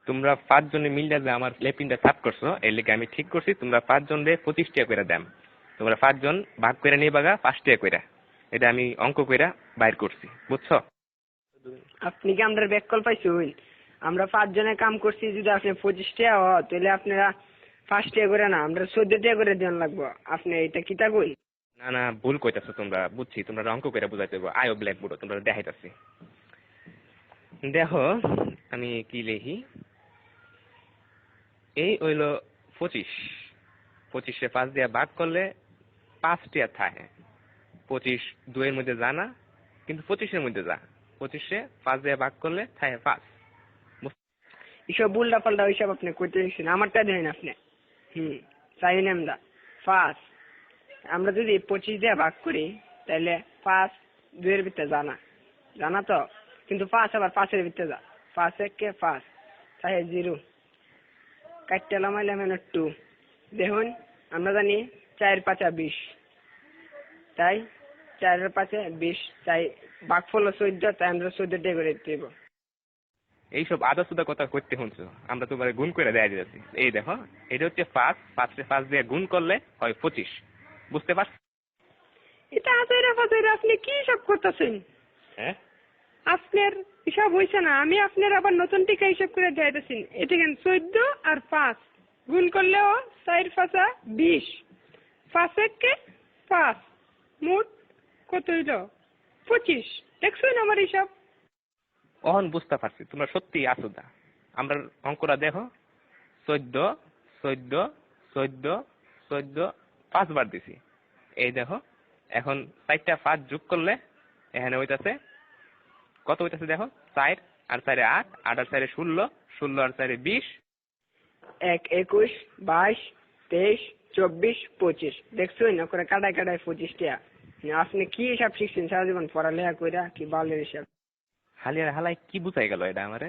তোমরা 5 জনে মিলে যে আমার লেপিনটা সাফ করছো এর লেগে আমি ঠিক করছি তোমরা 5 জন রে 25 টাকা করে দাম। তোমরা 5 জন ভাগ করে নিবাগা 5 টাকা করে। এটা আমি অঙ্ক কইরা বাইর করছি, বুঝছো? আপনি কি আমরা ব্যাককল পাইছুন? আমরা 5 জনে কাম করছি, যদি আপনি 25 টাকা হয় তাহলে আপনারা 5 টাকা করে না, আমরা 14 টাকা করে দেন লাগবো। আপনি এটা কিতা কই? না না, ভুল কইতাছো তোমরা, বুঝছি তোমরা অঙ্ক কইরা বুঝাইতে হবে। আয়ো ব্ল্যাকবোর্ড তোমরা দেখাইতাছি। দেখো আমি কি লিখি। এই হইলো 25, 25 এ 5 দিয়া ভাগ করলে 5 টাকা থাকে। 25 2 এর মধ্যে যা না, কিন্তু 25 এর মধ্যে যা। 25 এ 5 দিয়া ভাগ করলে থাকে 5। এসব উল্টা পাল্টা ওইসব আপনি কইতে দিচ্ছেন, আমারটা দেন আপনি। চাই না আমরা 5। আমরা যদি 25 দিয়ে ভাগ করি তাহলে 5 2 এর ভিতরে জানা তো, কিন্তু 5 আবার 5 এর ভিতরে যা। 5 একে 5 তাই 0 কাটতে লামাইলাম 2। দেখুন আমরা জানি 4 5 20, তাই 4 এর 5 20, তাই ভাগফল 14, তাই আমরা 14 টাকা করে দেব। এইসব আদা সুদা কথা করতে শুনছো, আমরা তোমার গুণ করে দেয়া দিয়েছি। এই দেখো এটা হচ্ছে 5, 5 রে 5 দিয়ে গুণ করলে হয় 25, বুঝতে পারছো? এটা আজাইরা ফাজাইরা আপনি কি সব করতেছেন? হ্যাঁ, আপনার হিসাব হয়েছে না, আমি আপনার আবার নতুন টিকা হিসাব করে দেখাইতেছি। এটা কেন 14 আর 5 গুণ করলেও 4 5 20, 5 একে 5, মোট কত হইল? 25। দেখছেন আমার হিসাব? অহন বুঝতে পারছি তোমরা সত্যি আসুদা। আমরা অঙ্কটা দেখো, 14 14 14 14 5 বার দিছি। এই দেখো এখন 4টা 5 যোগ করলে এখানে হইতাছে কত হইতাছে দেখো, 4 আর 4 8, 8 আর 4 16, 16 আর 4 20। 1 21 22 23 24 25। দেখছেন না করে কাটায় কাটায় 25 টাকা। আপনি কি হিসাব শিখছেন সারা জীবন পড়ালেখা কইরা? কি বালের হিসাব? হালিয়ার হালাই কি বুঝাই গেল এটা আমারে?